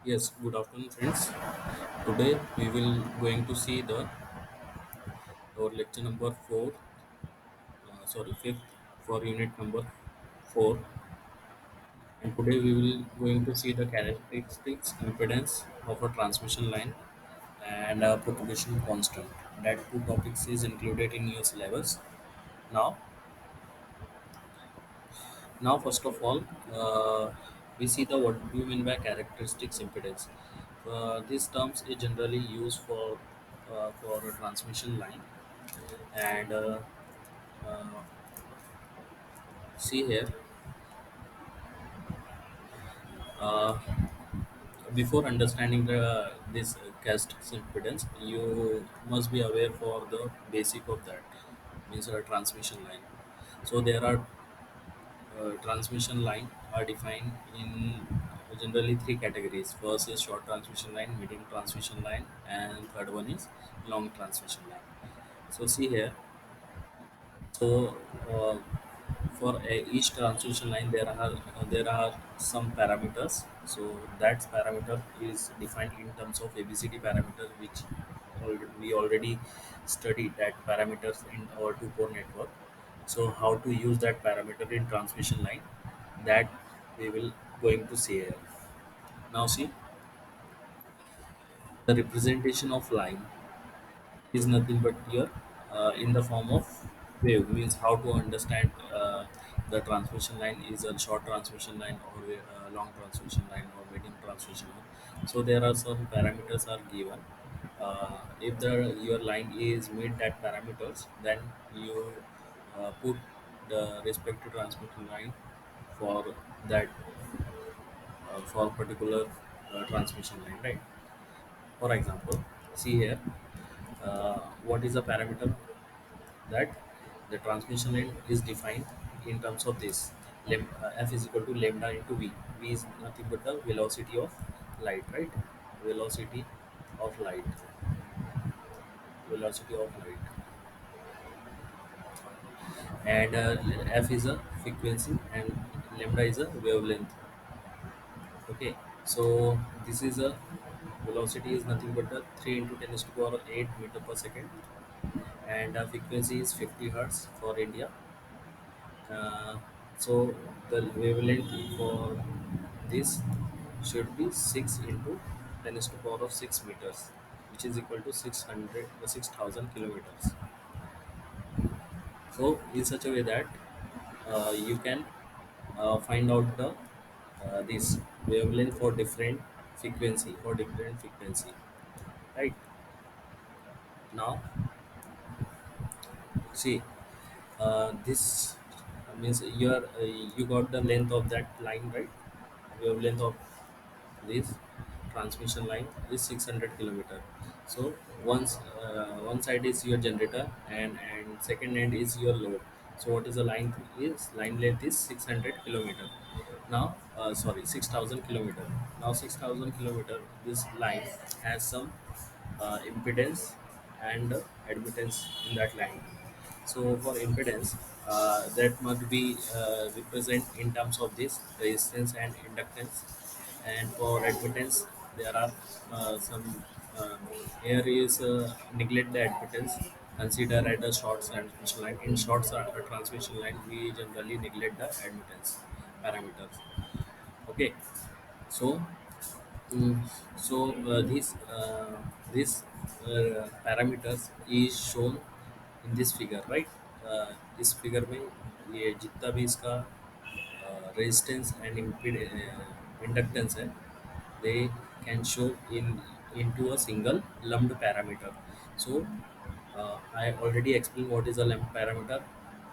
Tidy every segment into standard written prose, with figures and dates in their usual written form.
Yes, good afternoon, friends. Today we will going to see the our lecture number four, sorry, fifth for unit number four, and today we will going to see the characteristics impedance of a transmission line and a propagation constant. That two topics is included in your syllabus. Now, now first of all, we see the what do you mean by characteristics impedance. These terms is generally used for a transmission line and uh, see here uh, before understanding the this cast impedance you must be aware for the basic of that means a transmission line. So there are transmission line are defined in generally three categories. First is short transmission line, medium transmission line, and third one is long transmission line. So see here. So for each transmission line there are some parameters. So that parameter is defined in terms of ABCD parameter, which we already studied that parameters in our two-port network. So how to use that parameter in transmission line, that we will going to see here. Now see the representation of line is nothing but here in the form of wave. Means how to understand the transmission line is a short transmission line or a long transmission line or medium transmission line. So there are some parameters are given. If the your line is meet that parameters, then you put the respective transmission line for that for particular transmission line, right? For example, see here, what is the parameter that the transmission line is defined in terms of this. F is equal to lambda into v. V is nothing but the velocity of light, right? Velocity of light. Velocity of light. And F is a frequency and lambda is a wavelength. Okay. So this is a velocity is nothing but the 3 into 10 is to power 8 meter per second, and frequency is 50 hertz for India. Uh, so the wavelength for this should be 6 into 10 is to power of 6 meters, which is equal to 6,000 kilometers. So in such a way that you can find out the this wavelength for different frequency, right? Now see this means you got the length of that line, right? Wavelength of this transmission line is 600 kilometer. So one side is your generator and second end is your load. So what is the line length is 600 kilometer. Now sorry, 6,000 kilometer. Now 6,000 kilometer, this line has some impedance and admittance in that line. So for impedance, that must be represent in terms of this resistance and inductance. And for admittance, there are some here is neglect the admittance. Consider at a short transmission line. In short transmission line, we generally neglect the admittance parameters. Okay, so Mm, so these parameters is shown in this figure, right? इस figure में ये जितना भी इसका resistance and inductance है, they can show into a single lumped parameter. So I already explained what is a lumped parameter,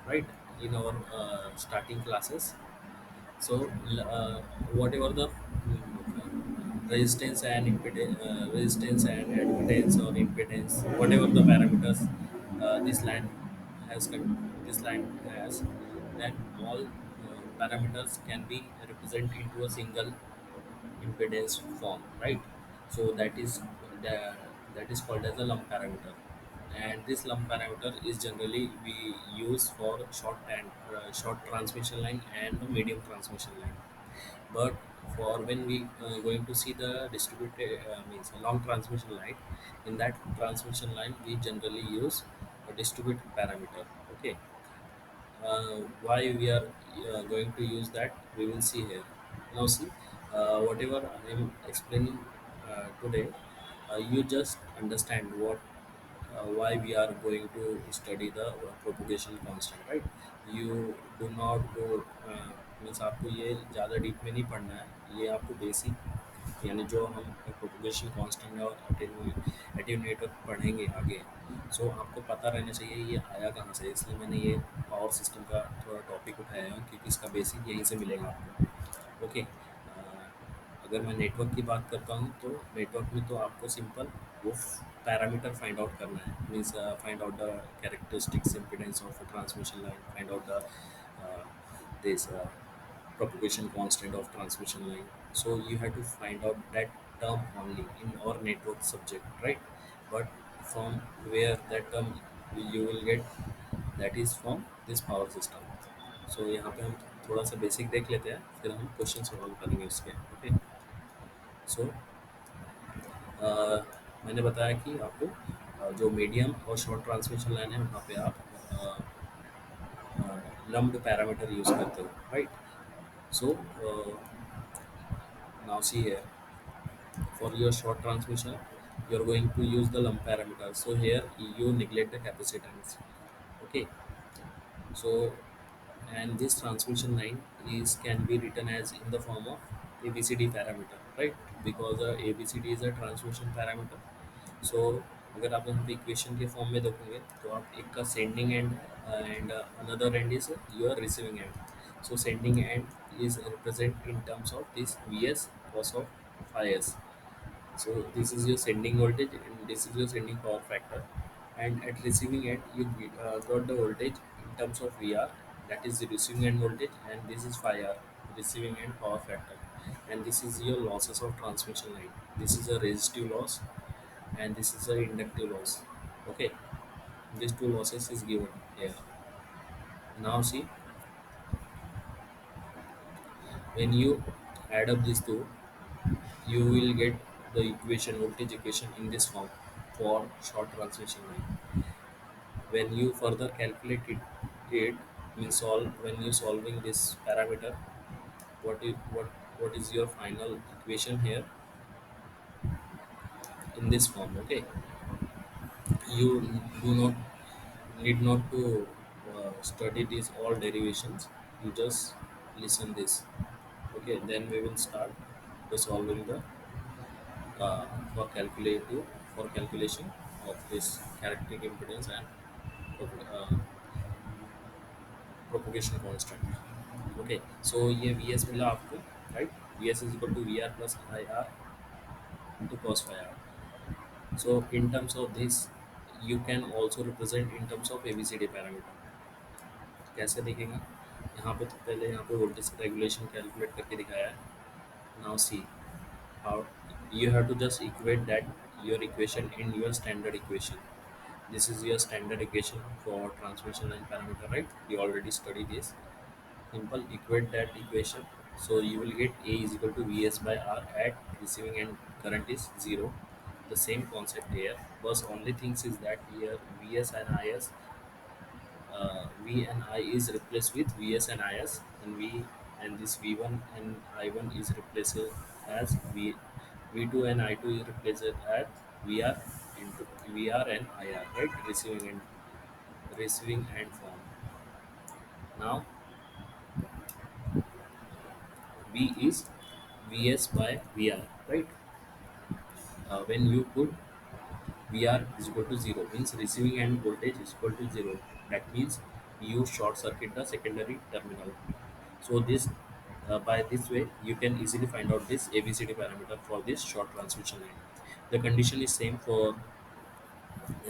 right, in our starting classes. So whatever the resistance and admittance or impedance, whatever the parameters this line has, then all parameters can be represented into a single impedance form, right? So the, that is called as a lump parameter, and this lump parameter is generally we use for short transmission line and medium transmission line. But for when we going to see the distributed means a long transmission line, in that transmission line we generally use a distributed parameter. Okay, why we are going to use that, we will see here. Now see, whatever I am explaining today, you just understand what why we are going to study the propagation constant, right? You do not go means आपको ये ज़्यादा deep में नहीं पढ़ना है, ये आपको basic यानी जो हम प्रोपोगेशन कांस्टेंट और एटेन्यूएटर पढ़ेंगे आगे, सो आपको पता रहना चाहिए ये आया कहाँ से। इसलिए मैंने ये पावर सिस्टम का थोड़ा टॉपिक उठाया है क्योंकि इसका बेसिक यहीं से मिलेगा आपको। ओके, अगर मैं नेटवर्क की बात करता हूँ तो नेटवर्क में तो आपको सिंपल वो पैरामीटर फाइंड आउट करना है, means find out the characteristics impedance of a transmission line, find out the this propagation constant of transmission line. So you have to find out that term only in our network subject, right? But from where that term you will get, that is from this power system. So यहाँ पे हम थोड़ा सा basic देख लेते हैं, फिर हम क्वेश्चन सॉल्व करेंगे उसके। ओके, सो मैंने बताया कि आपको जो मीडियम और शॉर्ट ट्रांसमिशन लाइन है वहाँ पे आप लम्प्ड पैरामीटर यूज़ करते हो, right? So now see here, for your short transmission you are going to use the lump parameter, so here you neglect the capacitance. Okay, so and this transmission line is can be written as in the form of ABCD parameter, right? Because ABCD is a transmission parameter. So अगर आप यहाँ पे equation के form में देखोगे तो आप एक का sending end and another and is your receiving end. So sending end is represent in terms of this Vs cos of phi s. So this is your sending voltage and this is your sending power factor. And at receiving end, you got the voltage in terms of VR, that is the receiving end voltage, and this is phi R, receiving end power factor. And this is your losses of transmission line. This is a resistive loss, and this is a inductive loss. Okay, these two losses is given here. Now see, when you add up these two, you will get the equation, voltage equation in this form for short transmission line. When you further calculate it means solve when you solving this parameter, what is your final equation here in this form. Okay, you do not need not to study these all derivations, you just listen this. Okay, then we will start the solving the uh, for calculative for calculation of this characteristic impedance and uh, propagation constant. Okay, so ये Vs मिला आपको, right? Vs is equal to Vr plus IR into cos phi r. So in terms of this, you can also represent in terms of ABCD parameter. कैसे दिखेगा? यहाँ पे तो पहले यहाँ पे वोल्टेज रेगुलेशन कैलकुलेट करके दिखाया है। Now see how you have to just equate that your equation in your standard equation. This is your standard equation for transmission line parameter, right? We already studied this. Simple equate that equation, so you will get A is equal to Vs by R at receiving end current is 0. The same concept here, but only things is that here Vs and Is, V and I is replaced with Vs and Is, and V and this V1 and I1 is replaced as V2 and I2 is replaced as Vr into Vr and Ir, right? Receiving end form. Now V is Vs by Vr, right? When you put Vr is equal to 0, means receiving end voltage is equal to 0. That means you short circuit the secondary terminal. So this by this way you can easily find out this ABCD parameter for this short transmission line. The condition is same for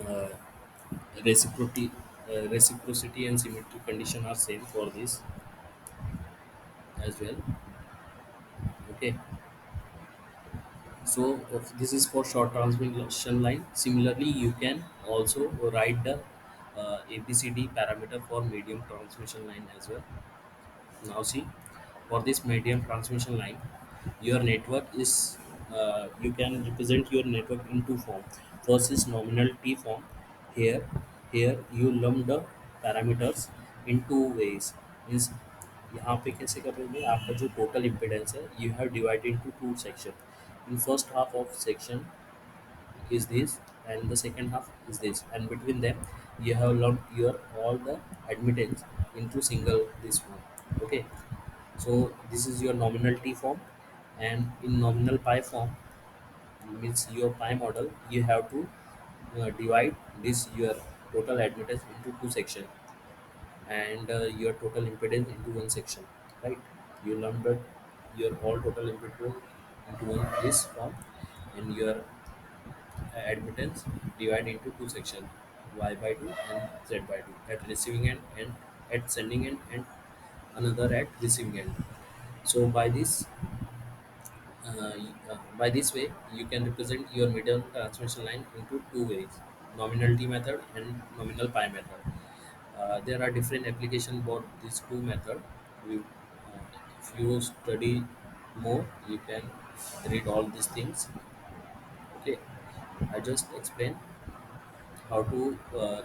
uh, reciprocity. Reciprocity and symmetry condition are same for this as well. Okay. So this is for short transmission line. Similarly, you can also write the ABCD parameter for medium transmission line as well. Now see, For this medium transmission line, your network is you can represent your network in two form. First is nominal T form. Here here you lump the parameters in two ways. Means यहाँ पे कैसे करोगे, आपका जो total impedance है you have divided into two section. In first half of section is this, and the second half is this, and between them you have lumped your all the admittance into single this one. Okay, so this is your nominal T form, and in nominal pi form means your pi model you have to divide this your total admittance into two section, and your total impedance into one section, right? You lumped your all total impedance into one this form, and your admittance divide into two section, y by 2 and z by 2 at receiving end and at sending end, and another at receiving end. So by this way you can represent your medium transmission line into two ways: nominal T method and nominal pi method. There are different application about these two method. If you study more, you can read all these things. Okay, I just explained how to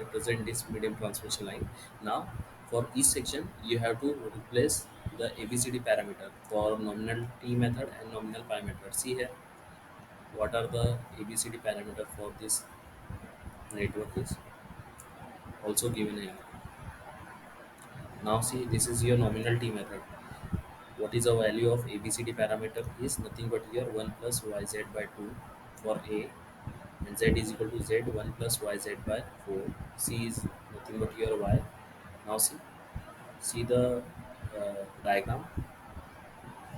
represent this medium transmission line. Now, for each section, you have to replace the ABCD parameter for nominal T method and nominal pi method. See here, what are the ABCD parameter for this network is also given here. Now see, this is your nominal T method. What is the value of ABCD parameter is nothing but here 1 plus yz by 2 for A, and z is equal to z 1 plus yz by 4. C is nothing but here y. Now see the diagram.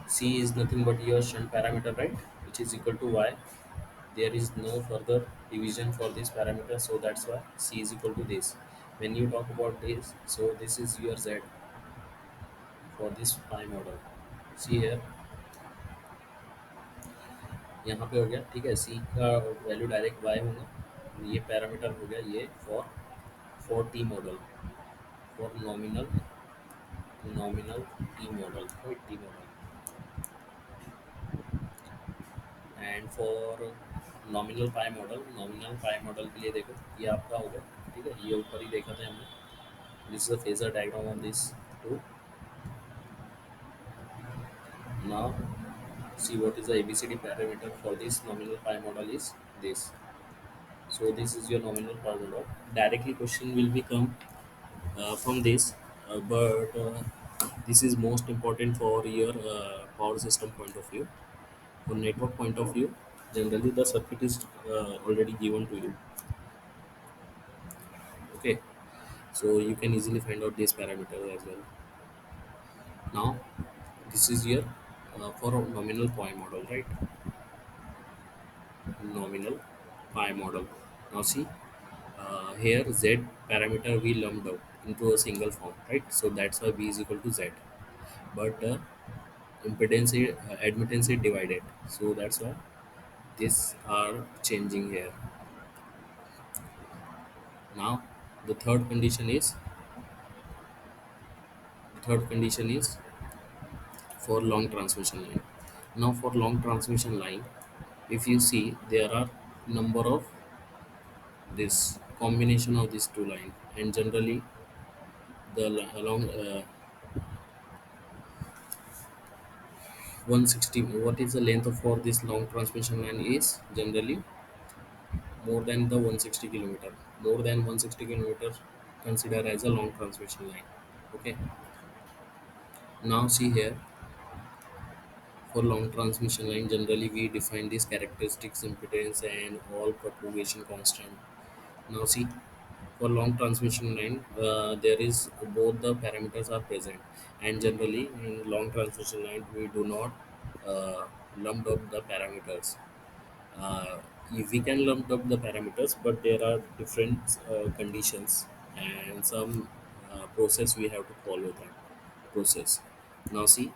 C is nothing but your shunt parameter, right, which is equal to y. There is no further division for this parameter, so that's why C is equal to this. When you talk about this, so this is your z for this pi model. See here, यहाँ पे हो गया, ठीक है, सी का value direct Y होगा. ये parameter हो गया ये for T model, for nominal T model, T model. And for nominal pi model के लिए देखो ये आपका होगा, ठीक है, ये ऊपर ही देखा था हमने. This is the phasor diagram on this too. Now see what is the ABCD parameter for this nominal pi model is this. So this is your nominal pi model. Directly question will become from this, but this is most important for your power system point of view. For network point of view, generally the circuit is already given to you. Okay, so you can easily find out this parameter as well. Now this is your for a nominal pi model, right? Nominal pi model. Now see, here z parameter we lumped out into a single form, right? So that's why b is equal to z. But admittance is divided, so that's why these are changing here. Now the third condition is for long transmission line. Now for long transmission line, if you see there are number of this combination of these two line, and generally the along 160, what is the length of for this long transmission line is generally more than the 160 kilometer. More than 160 kilometers considered as a long transmission line. Okay, now see here, for long transmission line generally we define these characteristics impedance and all propagation constant. Now see, for long transmission line there is both the parameters are present, and generally in long transmission line we do not lump up the parameters. uh, we can lump up the parameters, but there are different conditions and some process we have to follow that process. Now see,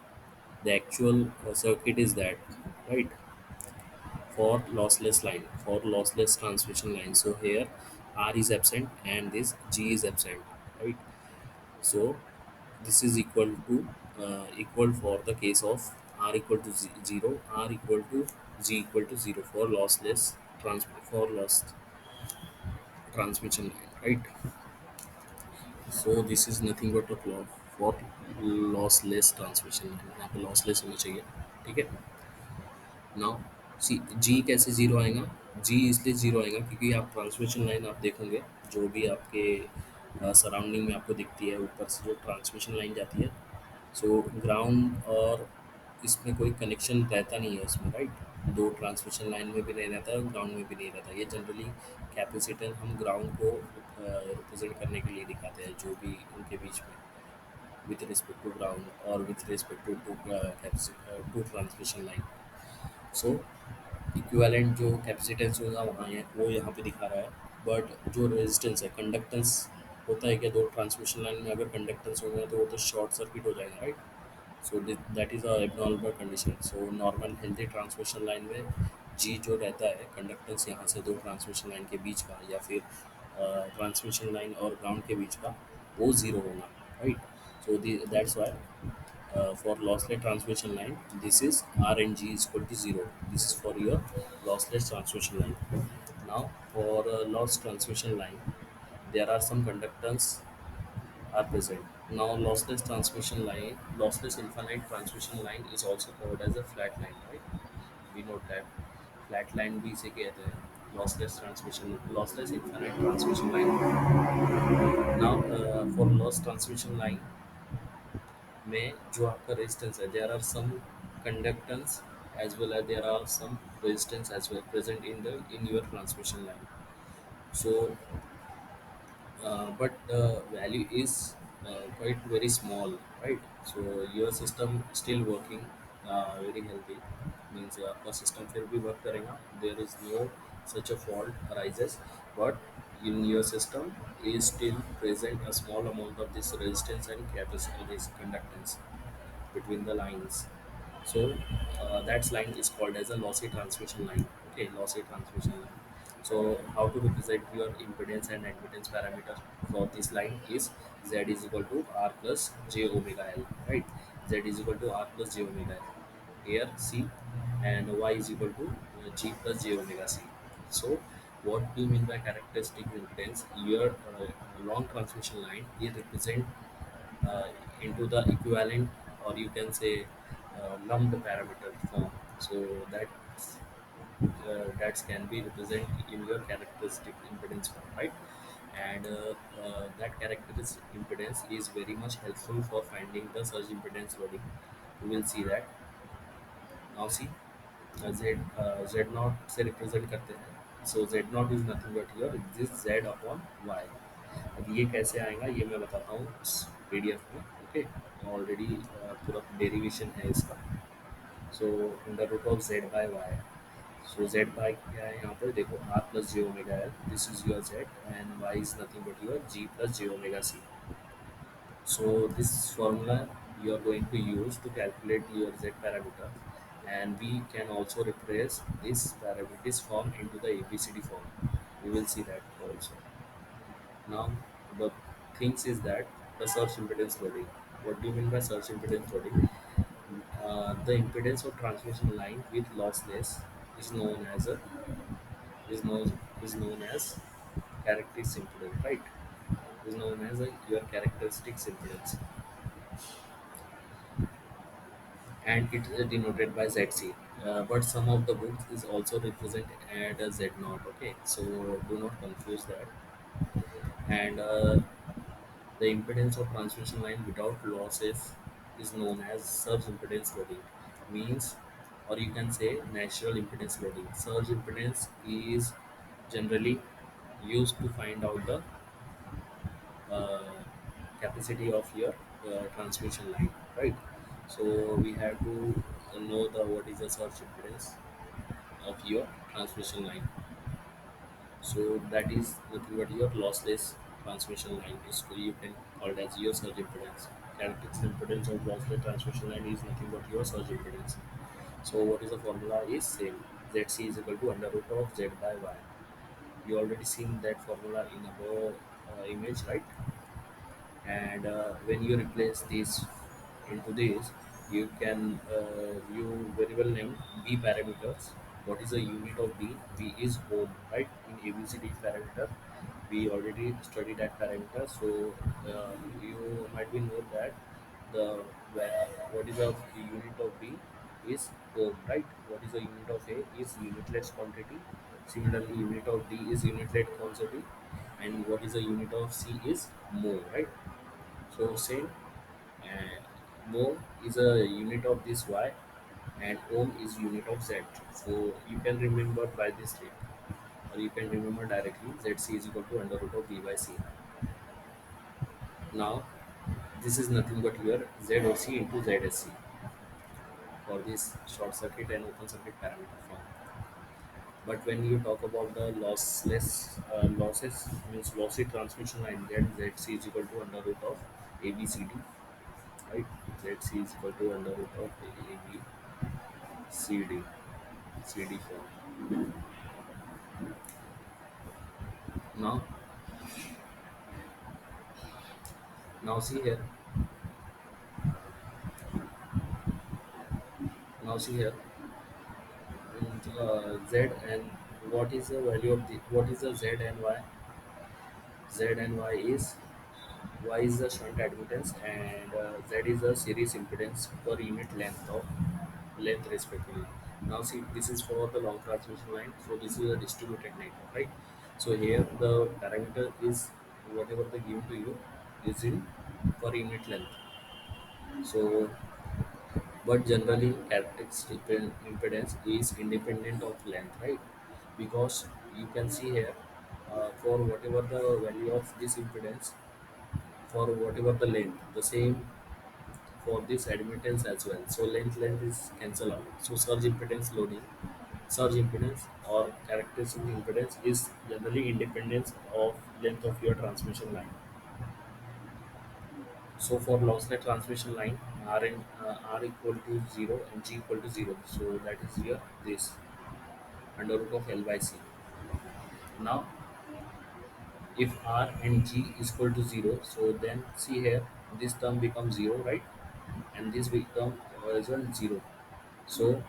the actual circuit is that, right, for lossless transmission line. So here R is absent and this G is absent, right? So this is equal to equal for the case of r equal to 0, r equal to g equal to 0 for lossless for lost transmission line, right? So this is nothing but a plot for lossless transmission line, यहाँ पे lossless होना चाहिए, ठीक है। Now see जी कैसे zero आएगा, जी इसलिए zero आएगा क्योंकि आप ट्रांसमिशन लाइन आप देखोगे, जो भी आपके सराउंडिंग में आपको दिखती है ऊपर से जो ट्रांसमिशन लाइन जाती है, सो ग्राउंड और इसमें कोई कनेक्शन रहता नहीं है उसमें, राइट। दो ट्रांसमिशन लाइन में भी नहीं रहता है, ग्राउंड में भी नहीं रहता। ये जनरली कैपेसिटर हम ग्राउंड को रिप्रेजेंट करने के लिए दिखाते हैं, जो भी उनके बीच में विथ रिस्पेक्ट टू ग्राउंड और with respect to to transmission line. So equivalent जो कैपेसिटेंस होगा वहाँ वो यहाँ पे दिखा रहा है, बट जो रेजिस्टेंस है, कंडक्टेंस होता है कि दो ट्रांसमिशन लाइन में अगर कंडक्टेंस होगा तो वो तो शॉर्ट सर्किट हो जाएगा, right. So that is a abnormal condition. So normal healthy transmission line में जी जो रहता है कंडक्टेंस यहाँ से दो ट्रांसमिशन लाइन के बीच का या फिर ट्रांसमिशन लाइन और ग्राउंड के बीच का, वो ज़ीरो होना, right. So that's Y for lossless transmission line, this is r and g is equal to 0. This is for your lossless transmission line. Now for loss transmission line, there are some conductance are present. Now lossless transmission line, lossless infinite transmission line is also called as a flat line, right? We know that flat line भी इसे कहते हैं lossless transmission, lossless infinite transmission line. Now for loss transmission line में जो आपका resistance है, there are some conductance as well as there are some resistance as well present in your transmission line. So but the value is quite very small, right? So your system still working very healthy, means आपका system फिर भी work करेगा, there is no such a fault arises, but in your system is still present a small amount of this resistance and capacity, this conductance between the lines. So that line is called as a lossy transmission line. Okay, lossy transmission line. So how to represent your impedance and admittance parameter for this line is Z is equal to R plus J omega L, right? Z is equal to R plus J omega L. Here C and Y is equal to G plus J omega C. So what do you mean by characteristic impedance? Your long transmission line is represent uh, into the equivalent, or you can say lumped parameter form, so that can be represented in your characteristic impedance form, right. And that characteristic impedance is very much helpful for finding the surge impedance loading. You will see that now. See Z not से represent करते हैं, सो Z not is nothing but your this Z upon Y। अब ये कैसे आएगा ये मैं बताता हूँ इस PDF में, ओके। ऑलरेडी पूरा डेरिवेशन है इसका। So under root of Z by Y. So Z by क्या है यहाँ पर देखो, R plus J omega L, this is your Z and Y is nothing but your G plus J omega C. So this formula you are going to use to calculate your Z parameter, and we can also replace this parameters form into the ABCD form. We will see that also. Now the things is that the search impedance loading. What do you mean by search impedance loading? The impedance of transmission line with lossless is known as a is known is known as characteristic impedance, right? Is known as your characteristics impedance, and it is denoted by ZC. But some of the books is also represented as Z naught. Okay, so do not confuse that. And the impedance of transmission line without losses is known as surge impedance loading. Means, or you can say natural impedance loading. Surge impedance is generally used to find out the uh, capacity of your transmission line, right. So we have to know the what is the surge impedance of your transmission line. So that is nothing but your lossless transmission line is, you can call it as your surge impedance. Characteristic impedance of lossless transmission line is nothing but your surge impedance. So what is the formula is same, ZC is equal to under root of Z by Y. You already seen that formula in above image, right. And when you replace this into this, you can you very well named b parameters. What is the unit of b? B is ohm, right? In abcd parameter we already studied that parameter. So you might be know that the what is the unit of b is ohm, right? What is the unit of a is unitless quantity. Similarly, unit of d is unitless quantity, and what is the unit of c is mole, right? So same, and mole is a unit of this y, and ohm is unit of z. So you can remember by this trick, or you can remember directly zc is equal to under root of b by c. Now this is nothing but your zoc into zsc for this short circuit and open circuit parameter form. But when you talk about the losses means lossy transmission line, then zc is equal to under root of abcd, right? Zc is equal to under root of abcd cd form. Now, see here. Now see here. Z and what is the value of the what is the Z and Y? Z and Y is the shunt admittance, and Z is the series impedance per unit length respectively. Now see, this is for the long transmission line, so this is a distributed network, right? So here the parameter is whatever they give to you is in per unit length. So but generally characteristic impedance is independent of length, right? Because you can see here, for whatever the value of this impedance, for whatever the length, the same for this admittance as well. So length is cancel out. So surge impedance or characteristic impedance is generally independence of length of your transmission line. So for lossless transmission line, R equal to 0 and G equal to 0. So that is here this under root of L by C. Now if R and G is equal to 0, so then see here this term becomes 0, right? And this become result 0. So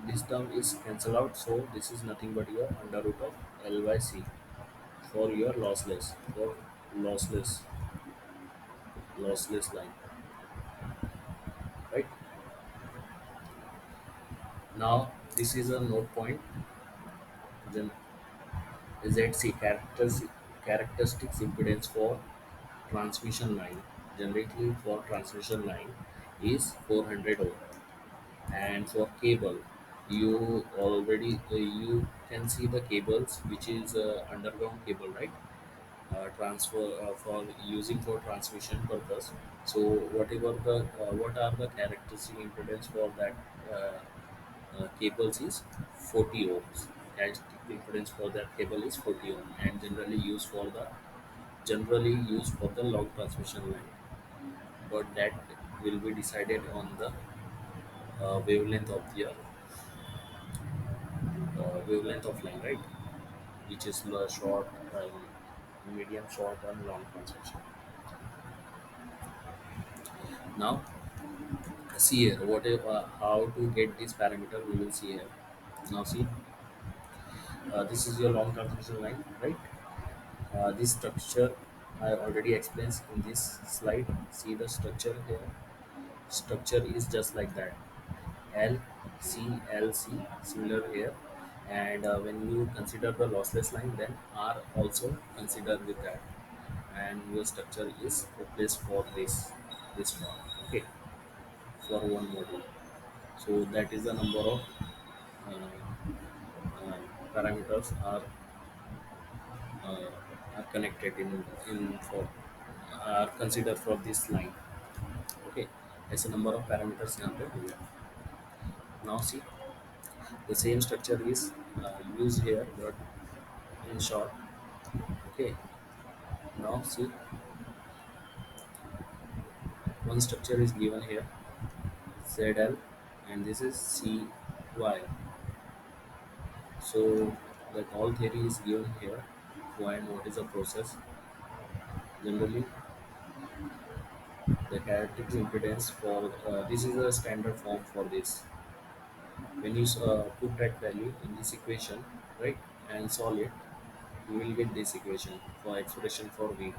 this term is cancel out. So this is nothing but your under root of L by C for your lossless lossless line, right? Now this is a node point. Then ZC characteristics impedance for transmission line, generally for transmission line, is 400 ohm. And for cable, you already you can see the cables which is underground cable, right? Transfer for using for transmission purpose. So whatever the what are the characteristic impedance for that cables is 40 ohms. Characteristic impedance for that cable is 40 ohm, and generally used for the long transmission line. But that will be decided on the wavelength of the wavelength of line, right? Which is short, medium, short, and long transmission. Now, see here, how to get this parameter, we will see here. Now, see, this is your long transmission line, right? This structure I already explained in this slide. See the structure here. Structure is just like that. L, C, L, C, similar here. And when you consider the lossless line, then R also consider with that. And your structure is replaced for this one. Okay, for one module. So that is the number of parameters uh, are connected in for are considered for this line. Okay, as a number of parameters यहाँ पे हुए. Now see, the same structure is used here, but in short. Okay, now see, one structure is given here, ZL, and this is CY. So that all theory is given here. Why and what is the process? Generally, The characteristic impedance for this is a standard form for this. When you put that value in this equation, right, and solve it, you will get this equation for expression for V.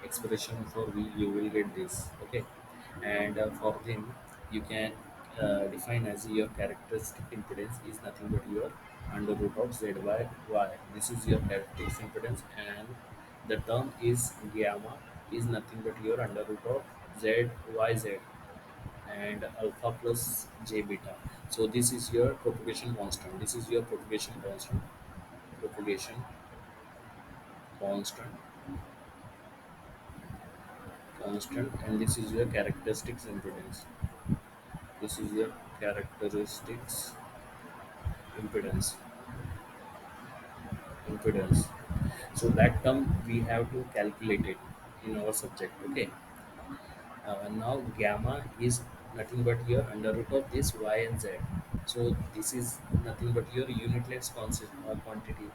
Expression for V, you will get this. Okay, and for them, you can define as your characteristic impedance is nothing but your under root of Z by Y. This is your characteristic impedance, and the term is gamma is nothing but your under root of Z Y Z and alpha plus j beta. So this is your propagation constant. This is your propagation constant. Propagation constant, constant, and this is your characteristics impedance. This is your characteristics impedance. Impedance. So that term we have to calculate it in our subject. Okay. Now gamma is nothing but your under root of this y and z. So this is nothing but your unitless constant quantity.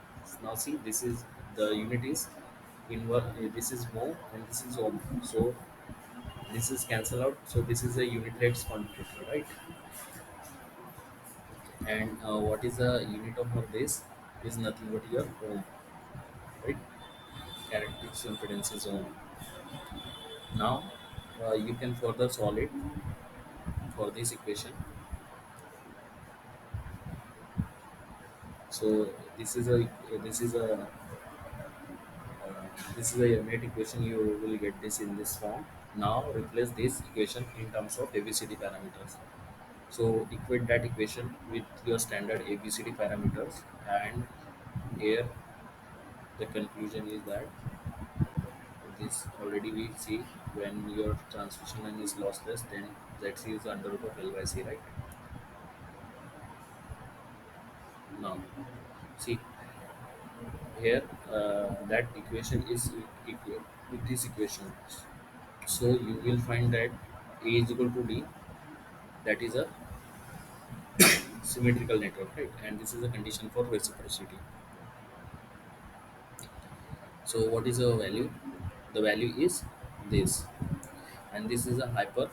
Now see, this is the unit is this is mho and this is ohm. So this is cancel out. So this is a unitless quantity, right? And what is the unit of this? Is nothing but your ohm, right? Characteristic impedance is ohm. Now you can further solve it for this equation. So this is a unit equation. You will get this in this form. Now replace this equation in terms of ABCD parameters. So equate that equation with your standard ABCD parameters, and here the conclusion is that this already we see when your transmission line is lossless, then ZC is under root of L by C, right? Now see here that equation is equal with this equation. So you will find that A is equal to D, that is a symmetrical network, right? And this is a condition for reciprocity. So what is the value? The value is this, and this is a uh,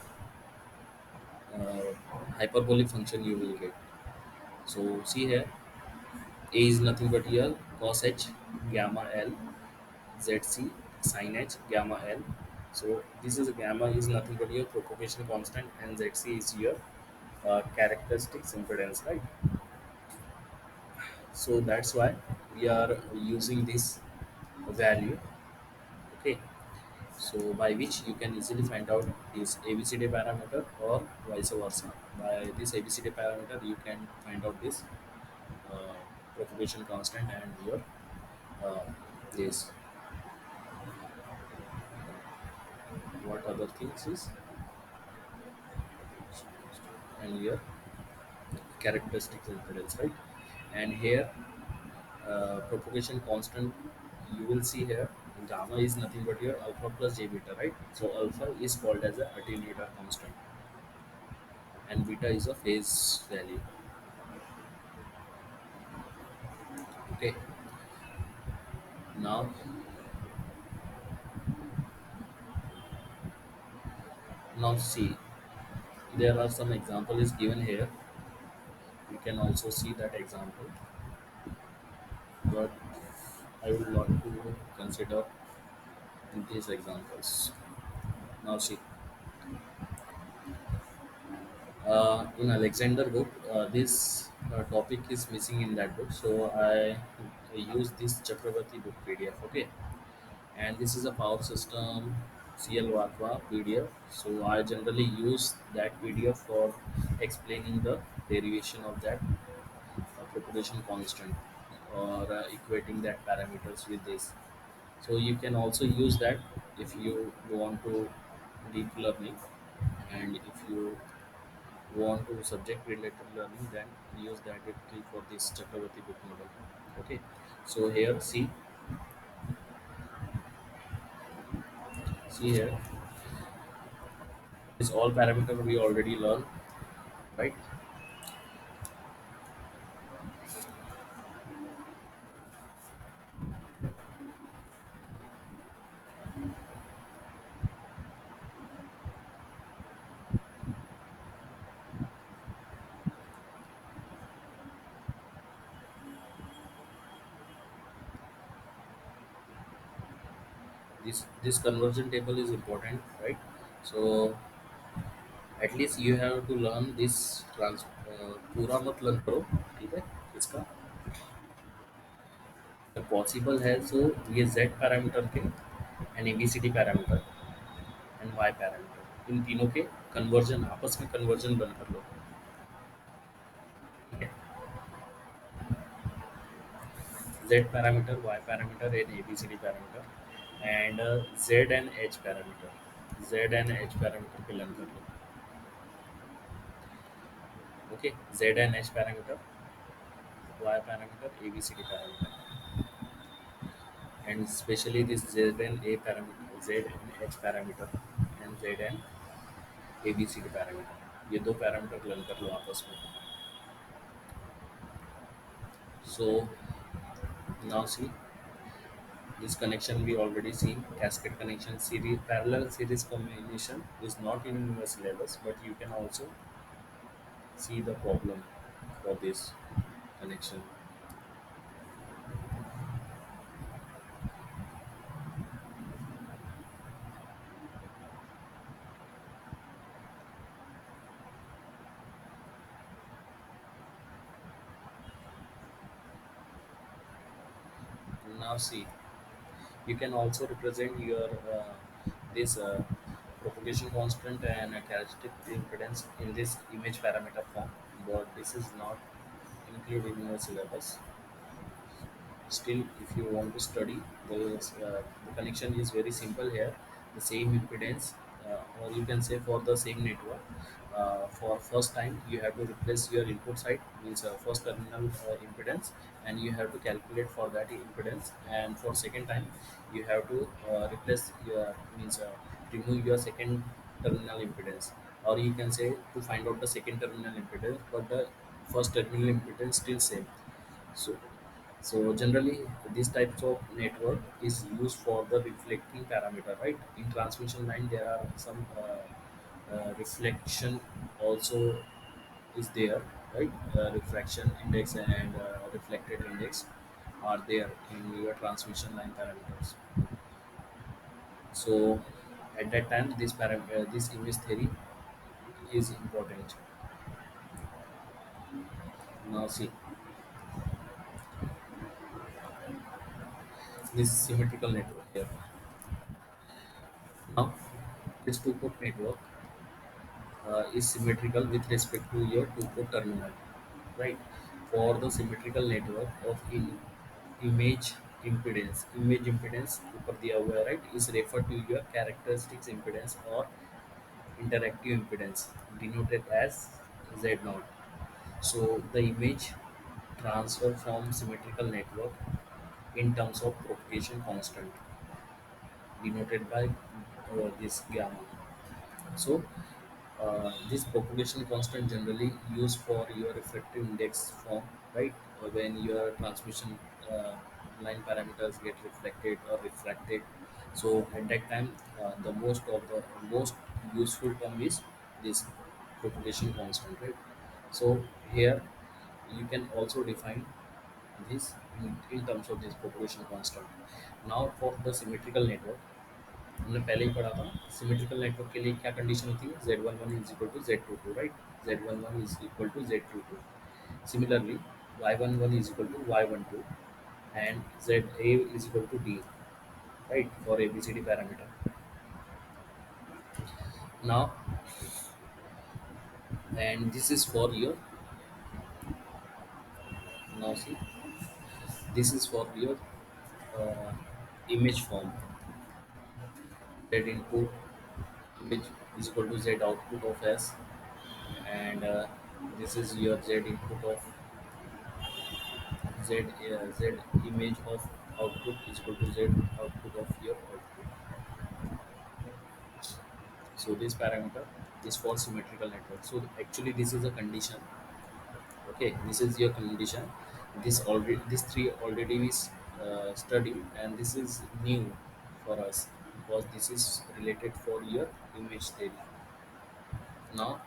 hyperbolic function you will get. So see here, A is nothing but here cos h gamma L ZC sin h gamma L. So this is a gamma is nothing but your propagation constant, and ZC is your characteristics impedance, right? So that's why we are using this value. Okay, so by which you can easily find out this ABCD parameter or vice versa. By this ABCD parameter you can find out this uh, propagation constant and your uh, this what other things is, and your characteristics impedance, right? And here propagation constant, you will see here gamma is nothing but your alpha plus j beta, right? So alpha is called as a attenuator constant, and beta is a phase value. Okay, now see, there are some example is given here. You can also see that example, but I would like to consider these examples. Now see, in Alexander book, this topic is missing in that book, so I use this Chakravarti book PDF. Okay, and this is a power system CL Vatva PDF. So I generally use that PDF for explaining the derivation of that propagation constant, or equating that parameters with this. So you can also use that if you want to deep learning, and if you want to subject related learning, then use that directly for this Chakravarti book model. Okay, so here see here is all parameter we already learned, right? This conversion table is important, right? So at least you have to learn this trans पूरा मत learn करो, ठीक है? इसका possible है, so ये z parameter के and ABCD parameter and y parameter, इन तीनों के कन्वर्जन, आपस में कन्वर्जन बन कर लो, ठीक है? Z parameter, Y parameter, and ABCD parameter, and Z and H parameter. Z and H parameter पे learn कर लो, okay? Z and H parameter, Y parameter, ABCD parameter, and especially this Z and A parameter, Z and H parameter, and Z and ABCD parameter. ये दो parameter learn कर लो आपस में. So now see, this connection we already seen, cascade connection, series, parallel series combination is not in your syllabus, but you can also see the problem for this connection. Now see, you can also represent your this propagation constant and a characteristic impedance in this image parameter form, but this is not included in your syllabus. Still, if you want to study, the connection is very simple here. The same impedance, or you can say for the same network. For first time, you have to replace your input side, means first terminal impedance, and you have to calculate for that impedance. And for second time, you have to replace your, means remove your second terminal impedance, or you can say to find out the second terminal impedance, but the first terminal impedance still same. So, generally, these types of network is used for the reflecting parameter, right? In transmission line, there are some reflection also is there, right? Refraction index and reflected index are there in your transmission line parameters. So, at that time, this image theory is important. Now, see this symmetrical network here. Now, this two-port network is symmetrical with respect to your two-port terminal, right? For the symmetrical network of image impedance ऊपर दिया हुआ है, right, is referred to your characteristics impedance or interactive impedance, denoted as Z naught. So the image transfer from symmetrical network in terms of propagation constant, denoted by this gamma. So this propagation constant generally used for your refractive index form, right? When your transmission line parameters get reflected or refracted. So at that time, the most useful term is this propagation constant, right? So here you can also define this in terms of this propagation constant. Now for the symmetrical network, हमने पहले ही पढ़ा था, symmetrical network के लिए क्या condition होती है, Z11 is equal to Z22, right? Z11 is equal to Z22. Similarly Y11 is equal to Y12 and ZA is equal to D, right, for ABCD parameter. Now, and this is for your, now see, this is for your uh, image form. Z input image is equal to Z output of S, and this is your Z input of Z image of output is equal to Z output of your output. So this parameter is for symmetrical network. So actually this is a condition. Okay, this is your condition. This three already is studied, and this is new for us because this is related for your image theory. Now,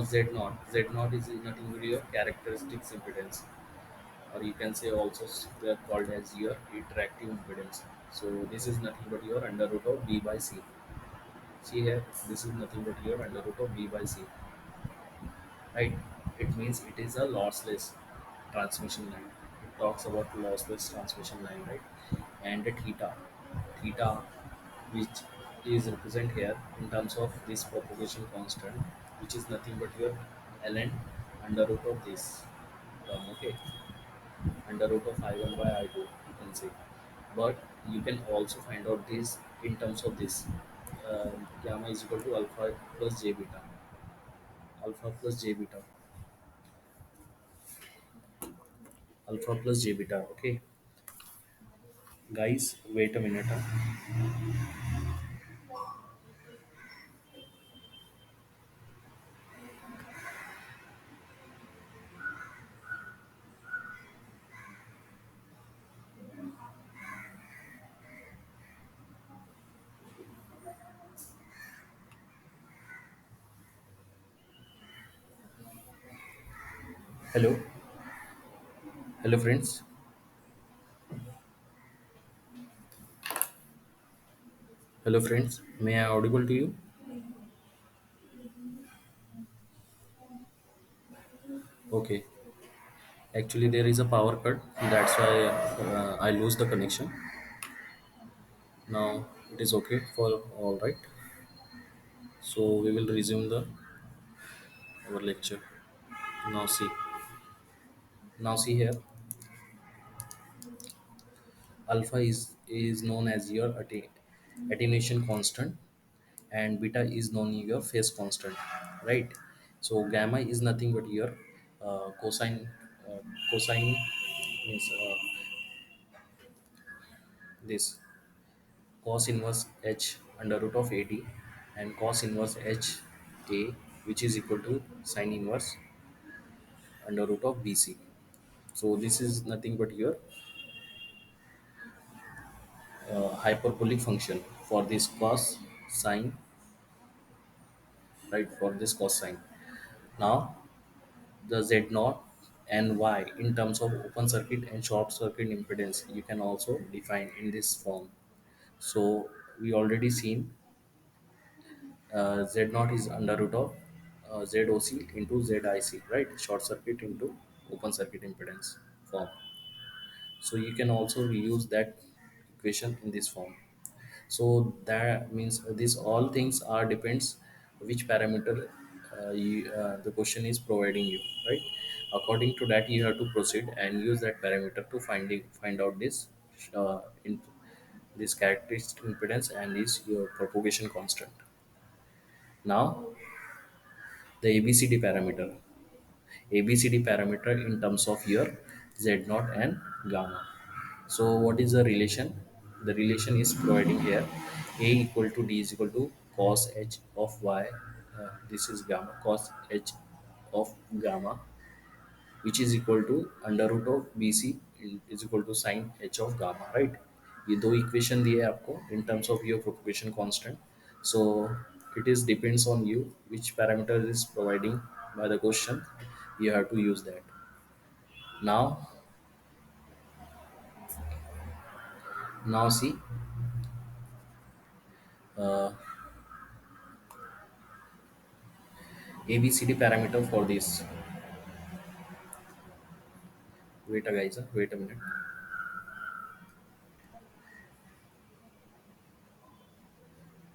Z naught is nothing but your characteristics impedance. or you can say also called as your interactive impedance. So this is nothing but your under root of b by c. See here, this is nothing but your under root of b by c, right? It means it is a lossless transmission line. It talks about lossless transmission line, right? And the theta, which is represent here in terms of this propagation constant, which is nothing but your ln under root of this term, okay? Under root of I1 by I2, you can say. But you can also find out this in terms of this gamma is equal to alpha plus j beta, alpha plus j beta, alpha plus j beta, okay? Guys, wait a minute. Huh? Hello, hello friends, hello friends, may I audible to you? Okay, actually there is a power cut, that's why I lose the connection. Now it is okay for all, right? So we will resume the our lecture. Now see, now see here, alpha is known as your attenuation constant, and beta is known as your phase constant, right? So gamma is nothing but your cosine, uh, cosine means this cos inverse h under root of AD, and cos inverse h a, which is equal to sine inverse under root of BC. So this is nothing but your hyperbolic function for this cos sine, right? For this cosine. Now the Z naught and Y in terms of open circuit and short circuit impedance you can also define in this form. So we already seen Z naught is under root of ZOC into ZIC, right? Short circuit into open circuit impedance form. So you can also reuse that equation in this form. So that means these all things are depends which parameter the question is providing you, right? According to that you have to proceed and use that parameter to find out this in this characteristic impedance and this your propagation constant. Now the ABCD parameter in terms of your Z naught and gamma. So what is the relation? The relation is providing here. A equal to D is equal to cos h of y. This is gamma cos h of gamma, which is equal to under root of BC is equal to sin h of gamma, right? ये दो equation दिए आपको in terms of your propagation constant. So it is depends on you which parameter is providing by the question. You have to use that. Now, now see, uh, ABCD parameter for this. Wait a guys, wait a minute.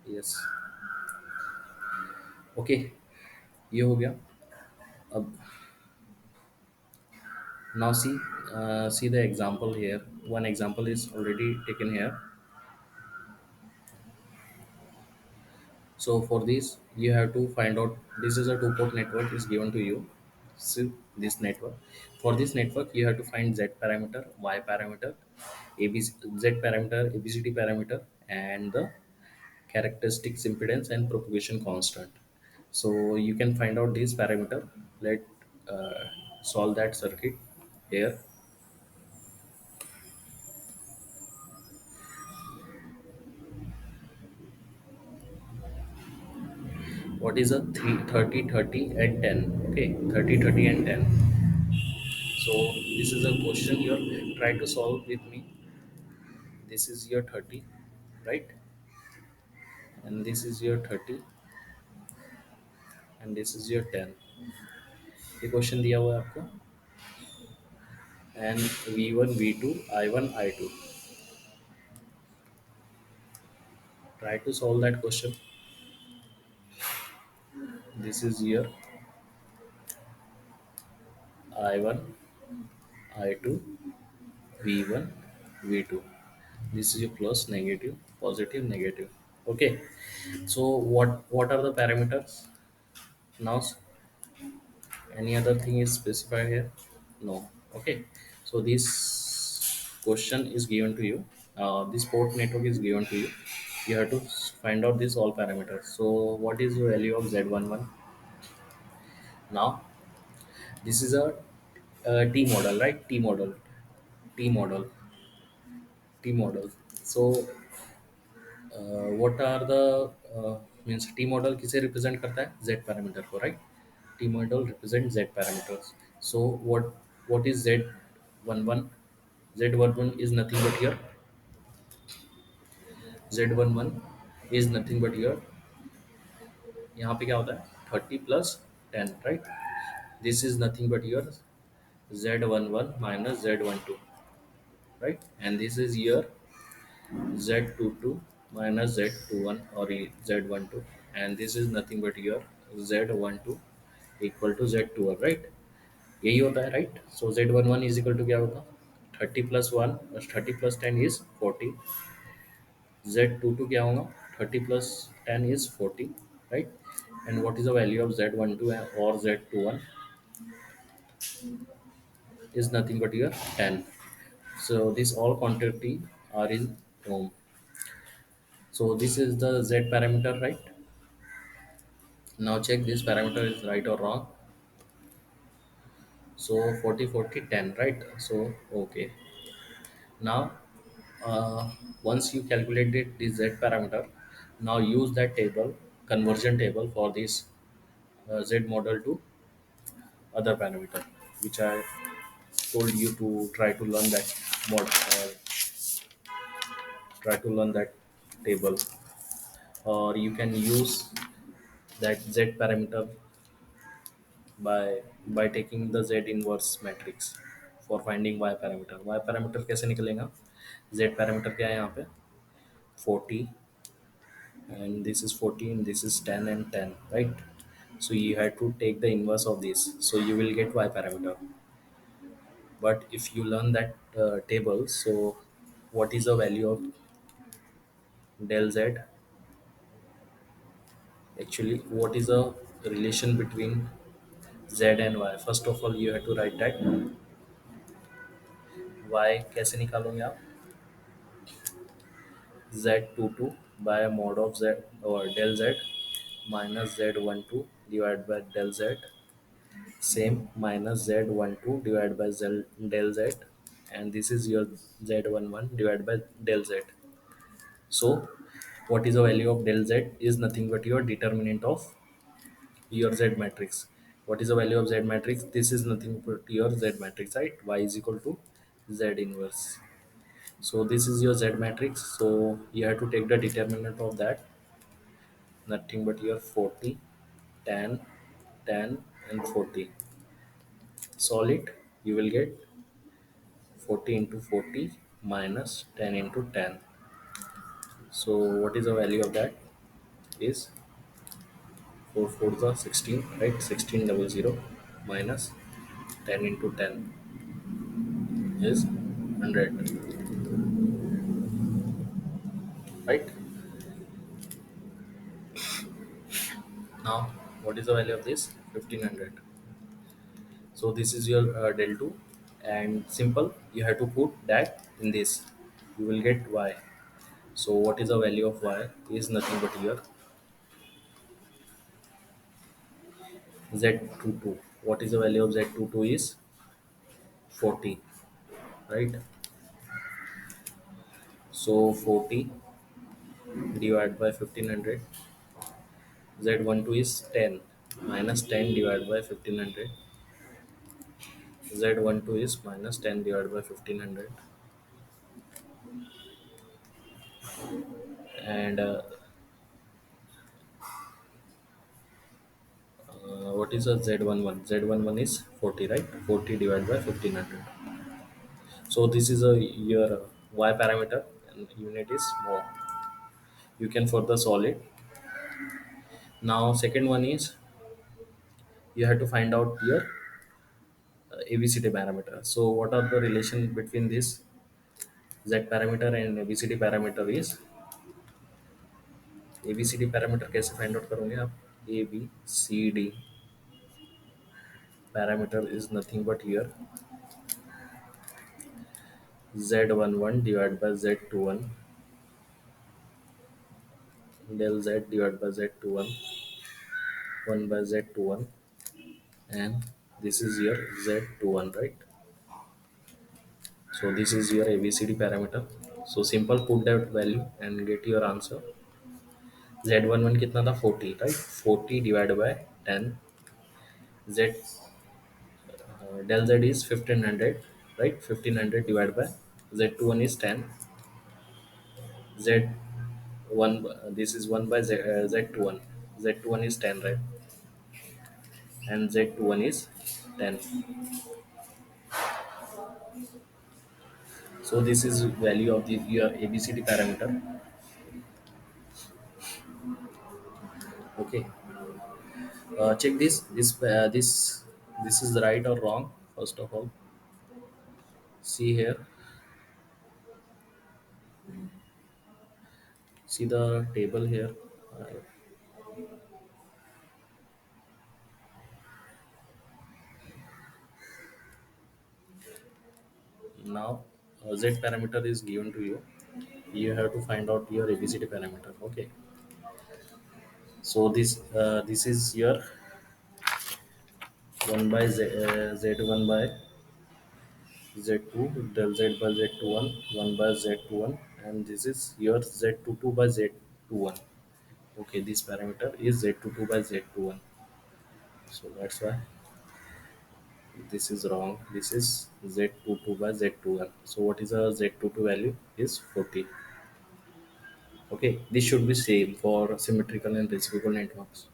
Yes, okay, ये हो गया. अब now see the example here. One example is already taken here. So for this, you have to find out this is a two-port network is given to you. See this network. For this network, you have to find Z parameter, Y parameter, ABC, Z parameter, ABCD parameter, and the characteristics impedance and propagation constant. So you can find out this parameter. Let solve that circuit here. What is a 3 30 30 and 10? Okay, 30 30 and 10. So This is a question you try to solve with me. This is your 30, right? And this is your 30, and this is your 10. ये question दिया हुआ है आपको, and V1 V2 I1 I2. Try to solve that question. This is your I1 I2 V1 V2. This is your plus, negative, positive, negative. Okay. So what are the parameters? Now any other thing is specified here? No. Okay. So this question is given to you. This port network is given to you. You have to find out this all parameters. So what is the value of Z11? Now this is a T model, right? T model, T model. So what are the means T model किसे represent करता है? Z parameter को, right? T model represent Z parameters. So what is Z11? Z11 is nothing but here. Z11 is nothing but here. यहाँ पे क्या होता है? 30 plus 10, right? This is nothing but your Z11 minus Z12, right? And this is your Z22 minus Z21 or Z12, and this is nothing but your Z12 equal to Z12, right? यही होता है, right? So Z11 is equal to क्या होगा? 30 + 1 30 + 10 is 40. Z22 क्या होगा? 30 + 10 is 40, right? And what is the value of Z12 और Z21 is nothing but your 10. So this all quantity are in ohm. So this is the Z parameter, right? Now check this parameter is right or wrong. So 40 40 10, right? So okay. Now once you calculated the Z parameter, now use that table, conversion table, for this Z model to other parameter, which I told you to try to learn that mod, try to learn that table, or you can use that Z parameter by taking the Z inverse matrix for finding Y parameter. Y parameter कैसे निकलेगा? Z parameter क्या है यहाँ पे? 40, and this is 14, this is 10 and 10, right? So you have to take the inverse of this, so you will get Y parameter. But if you learn that table, so what is the value of del Z? Actually, what is the relation between Z and Y? First of all, you have to write that Y कैसे निकालोगे आप? Z22 by mod of Z or del Z minus Z12 divided by del Z, same minus Z12 divided by del Z, and this is your Z11 divided by del Z. So what is the value of del Z is nothing but your determinant of your Z matrix. What is the value of Z matrix? This is nothing but your Z matrix, right? Y is equal to Z inverse. So this is your Z matrix. So you have to take the determinant of that, nothing but your 40, 10, 10, and 40. Solve it, you will get 40 into 40 minus 10 into 10. So what is the value of that? Is 4 4 are 16, right? 1600 minus 10 into 10 is 100, right? Now what is the value of this? 1500. So this is your del 2, and simple, you have to put that in this, you will get Y. So what is the value of Y is nothing but here Z22. What is the value of Z22 is 40, right? So 40 divided by 1500, Z12 is 10, minus 10 divided by 1500 Z12 is minus 10 divided by 1500. And what is a Z11? Z11 is 40, right? 40 divided by 1500. So this is a your Y parameter and unit is mho. You can further solve it. Now second one is you have to find out your ABCD parameter. So what are the relation between this Z parameter and ABCD parameter is ABCD parameter कैसे find out करोगे आप ABCD parameter is nothing but here Z11 divided by Z21 del Z divided by Z21 1 by Z21 and this is your Z21, right? So this is your ABCD parameter. So simple, put that value and get your answer. Z11 कितना था 40, right? 40 divided by 10. Z del Z is 1500, right? 1500 divided by Z21 is 10. Z1 this is 1 by Z21. Z21 is 10, right? And Z21 is 10. So this is value of the your ABCD parameter. Okay. Check this. This is right or wrong. First of all, see here. See the table here. Uh, Now Z parameter is given to you. You have to find out your ABCD parameter. Okay. So this is your one by Z1 by Z2 del Z by Z21 1 by Z21 and this is your Z22 by Z21. Okay, this parameter is Z22 by Z21. So that's why this is wrong. This is Z22 by Z21. So what is a Z22 value is 40. Okay, this should be same for symmetrical and reciprocal networks.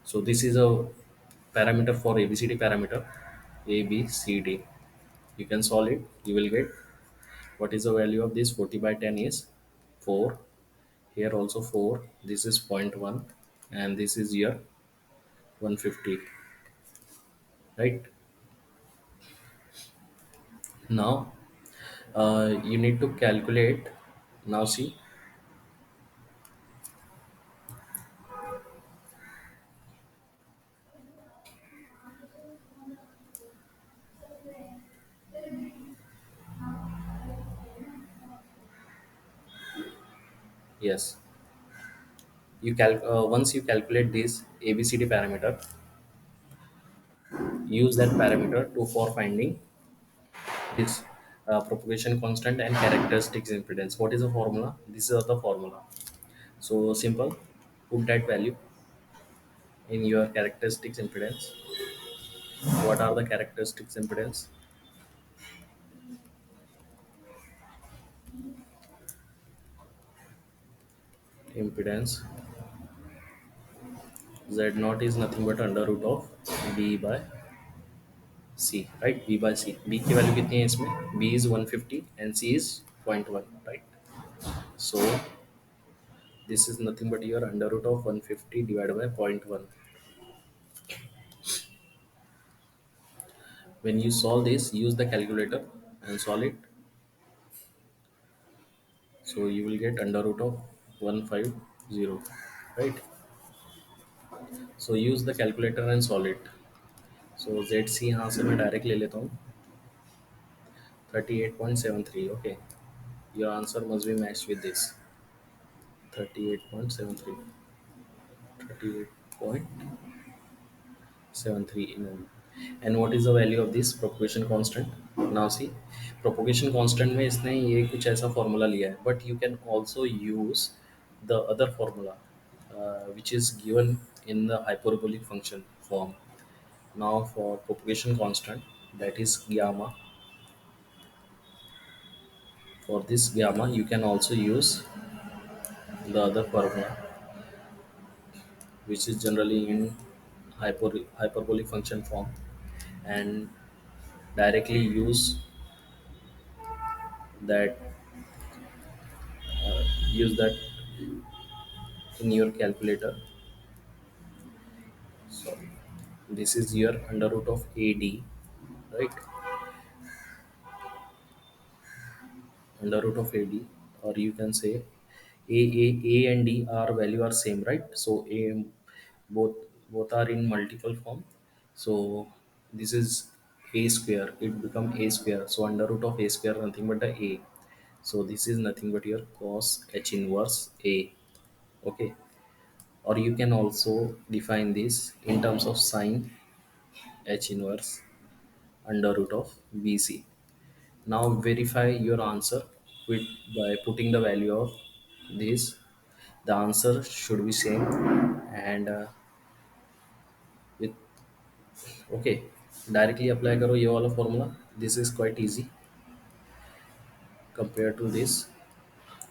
So this is a parameter for ABCD parameter ABCD. You can solve it. You will get what is the value of this 40 by 10 is 4. Here also 4. This is point 0.1 and this is your 150, right? Now you need to calculate. Now see, yes, once you calculate this ABCD parameter, use that parameter to for finding this propagation constant and characteristics impedance. What is the formula? This is the formula. So simple, put that value in your characteristics impedance. What are the characteristics impedance? Impedance Z naught is nothing but under root of B by C, right? B by C. B की value कितनी है इसमें? B is 150 and C is 0.1, right? So this is nothing but your under root of 150 divided by zero point 0.1. When you solve this, use the calculator and solve it. So you will get under root of 150, right? So use the calculator and solve it. So ZC यहाँ से मैं direct ले लेता हूँ 38.73. Okay, your answer must be matched with this 38.73. 38.73 in ohm. And what is the value of this propagation constant? Now see, propagation constant में इसने ये कुछ ऐसा formula लिया है, but you can also use the other formula which is given in the hyperbolic function form. Now for propagation constant, that is gamma. For this gamma, you can also use the other formula, which is generally in hyperbolic function form, and directly that use that in your calculator. So this is your under root of AD, right? Under root of AD, or you can say A and D are value are same, right? So A both both are in multiple form. So this is A square. It become A square. So under root of A square nothing but the A. So this is nothing but your cos H inverse A. Okay. Or you can also define this in terms of sine H inverse under root of BC. Now verify your answer with by putting the value of this. The answer should be same, and with okay, directly apply करो ये वाला formula. This is quite easy compared to this,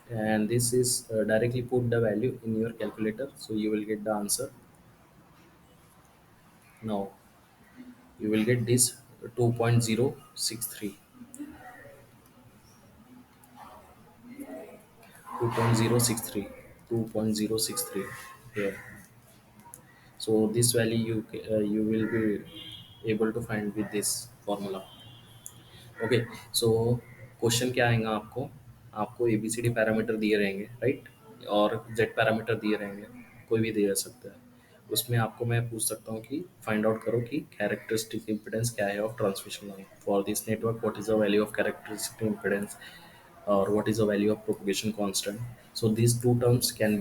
and this is directly put the value in your calculator, so you will get the answer. Now you will get this 2.063, 2.063, 2.063 here. So this value you will be able to find with this formula. Okay, so question क्या आएगा आपको? आपको A B C D parameter दिए रहेंगे, right? और Z parameter दिए रहेंगे, कोई भी दे सकता है। उसमें आपको मैं पूछ सकता हूँ कि फाइंड आउट करो कि कैरेक्टरिस्टिक इम्पिडेंस क्या है of transmission line for this network, what is the value of characteristic impedance, or what is the value of propagation constant. So these two terms can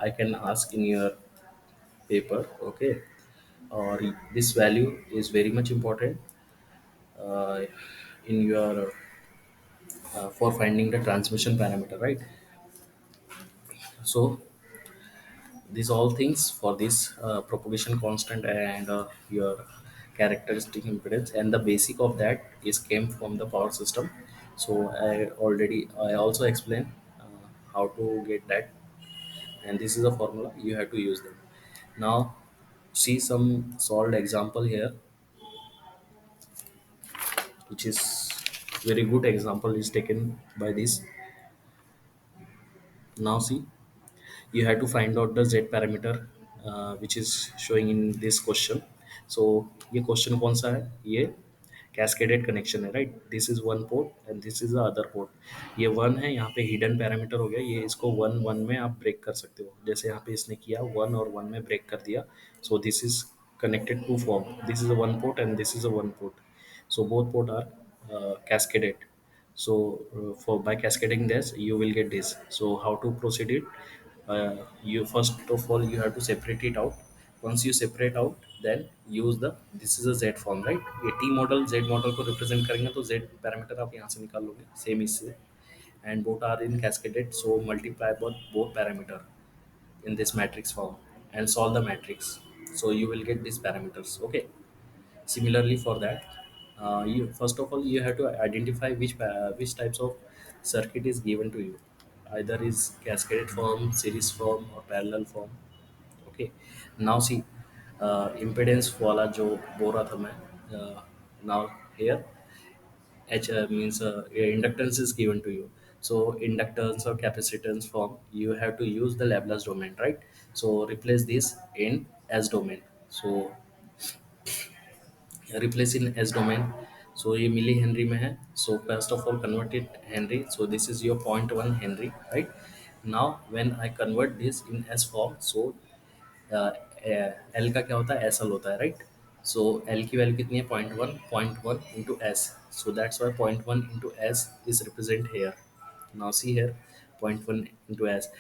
I can ask in your paper, okay? Or this value is very much important uh, in your for finding the transmission parameter, right? So these all things for this propagation constant and your characteristic impedance, and the basic of that is came from the power system. So I also explained how to get that, and this is a formula you have to use them. Now see some solved example here, which is very good example is taken by this. Now see, you have to find out the z parameter which is showing in this question. So ये question कौन सा है? ये cascaded connection है, right? This is one port and this is the other port. ये one है, यहाँ पे हिडन पैरामीटर हो गया, ये इसको वन वन में आप ब्रेक कर सकते हो, जैसे यहाँ पे इसने किया वन और वन में ब्रेक कर दिया। So this is connected to form, this is a one port and this is a one port, so both port are cascaded. So for by cascading this you will get this. So how to proceed it? You first of all you have to separate it out. Once you separate out, then use the, this is a z form, right? ये t model z model को represent करेंगे तो z parameter आप यहाँ से निकाल लोगे same इससे, and both are in cascaded, so multiply both parameter in this matrix form and solve the matrix, so you will get these parameters, okay? Similarly for that, you first of all you have to identify which types of circuit is given to you, either is cascaded form, series form or parallel form, okay? Now see, impedance वाला जो बोल रहा था मैं, now here H means inductance is given to you. So inductance or capacitance form, you have to use the Laplace domain, right? So replace this in S domain. So replace in S domain. So ये milli henry में है. So first of all convert it Henry. So this is your point 0.1 Henry, right? Now when I convert this in S form, so L का क्या होता है? S L होता है, right? So L की value कितनी है? Point one into S, so that's why point one into S is represent here. Now see here point one into S.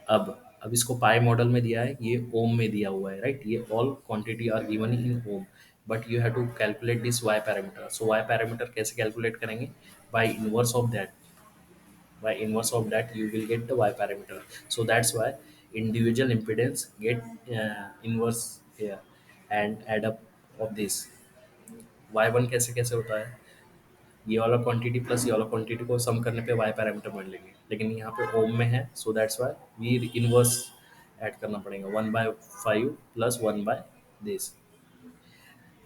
अब इसको पाई मॉडल में दिया है, ये ओम में दिया हुआ है, राइट? ये all quantity are given in ohm, but you have to calculate this Y parameter. So Y parameter कैसे कैलकुलेट करेंगे? By inverse of that, by inverse of that you will get the y parameter. So that's why individual impedance get inverse here and add up of this Y one कैसे कैसे होता है, ये वाला quantity plus ये वाला quantity को सम करने पे वाई पैरामीटर मिल लेंगे, लेकिन यहाँ पे ओम में है, so that's why we inverse add करना पड़ेगा, 1/5 plus 1/this,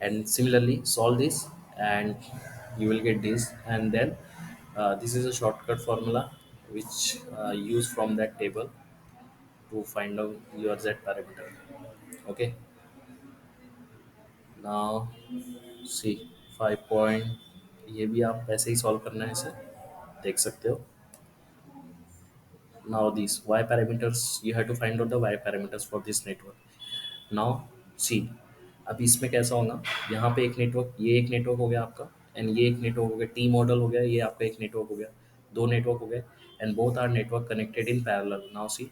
and similarly solve this and you will get this, and then this is a shortcut formula which use from that table to find out your z parameter. Okay, now see 5 point, ये भी आप ऐसे ही solve करना है, इसे देख सकते हो. Now these y parameters, you have to find out the y parameters for this network. Now see, अब इसमें कैसा होगा, यहाँ पे एक नेटवर्क, ये एक नेटवर्क हो गया आपका, एंड ये एक नेटवर्क हो गया, टी मॉडल हो गया, ये आपका एक नेटवर्क हो गया, दो नेटवर्क हो गए, and both are network connected in parallel. Now see,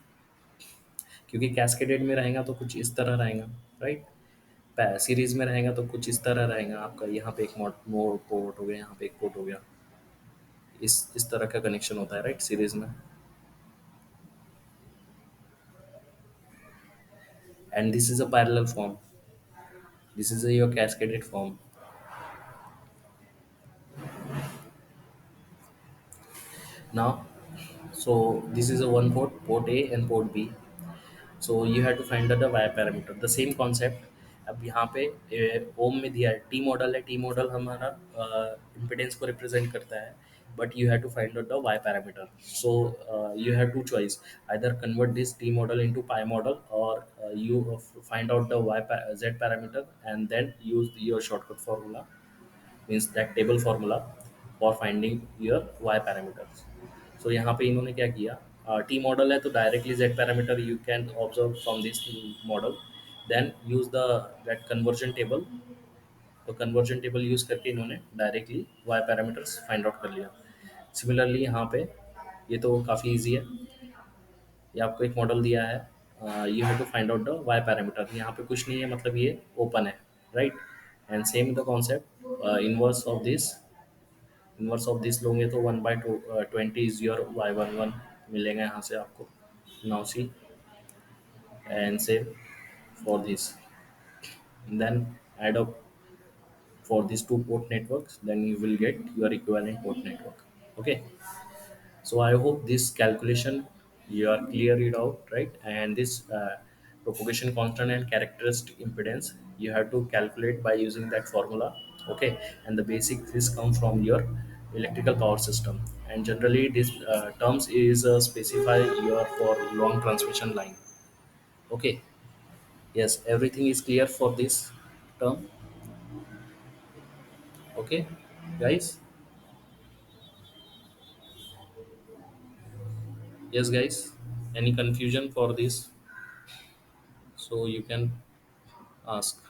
क्योंकि कैस्केडेड में रहेगा तो कुछ इस तरह रहेगा, राइट. सीरीज में रहेगा तो कुछ इस तरह रहेगा आपका, यहाँ पे एक मोड पोर्ट हो गया, यहाँ पे एक पोर्ट हो गया, इस तरह का कनेक्शन होता है, राइट, सीरीज में. And this is a parallel form, this is your cascaded form. Now, so this is a one port, port A and port B. So you have to find out the y parameter. The same concept. अब यहाँ पे ohm में दिया है, T model है, T model हमारा impedance को represent करता है, but you have to find out the Y parameter. So you have two choice, either convert this t model into pi model, or you find out the z parameter and then use your shortcut formula, means that table formula for finding your y parameters. So यहाँ पे इन्होंने क्या किया, T model है तो directly z parameter you can observe from this model, then use the that conversion table. तो conversion table यूज करके इन्होंने directly y parameters find out कर लिया. सिमिलरली यहाँ पे ये तो काफ़ी इजी है, ये आपको एक मॉडल दिया है, you have to find out the Y parameter. यहाँ पे कुछ नहीं है, मतलब ये ओपन है, right. And same the concept, inverse of this लोगे तो 1/20 इज योर y11 मिलेगा यहाँ से आपको. Now see, and same for this, then add up for these two port networks, then you will get your equivalent port network. Okay, so I hope this calculation you are clear it out, right? And this propagation constant and characteristic impedance you have to calculate by using that formula. Okay, and the basic this come from your electrical power system, and generally this terms is specify your for long transmission line. Okay, yes, everything is clear for this term. Okay, guys. Yes, guys. Any confusion for this? So you can ask.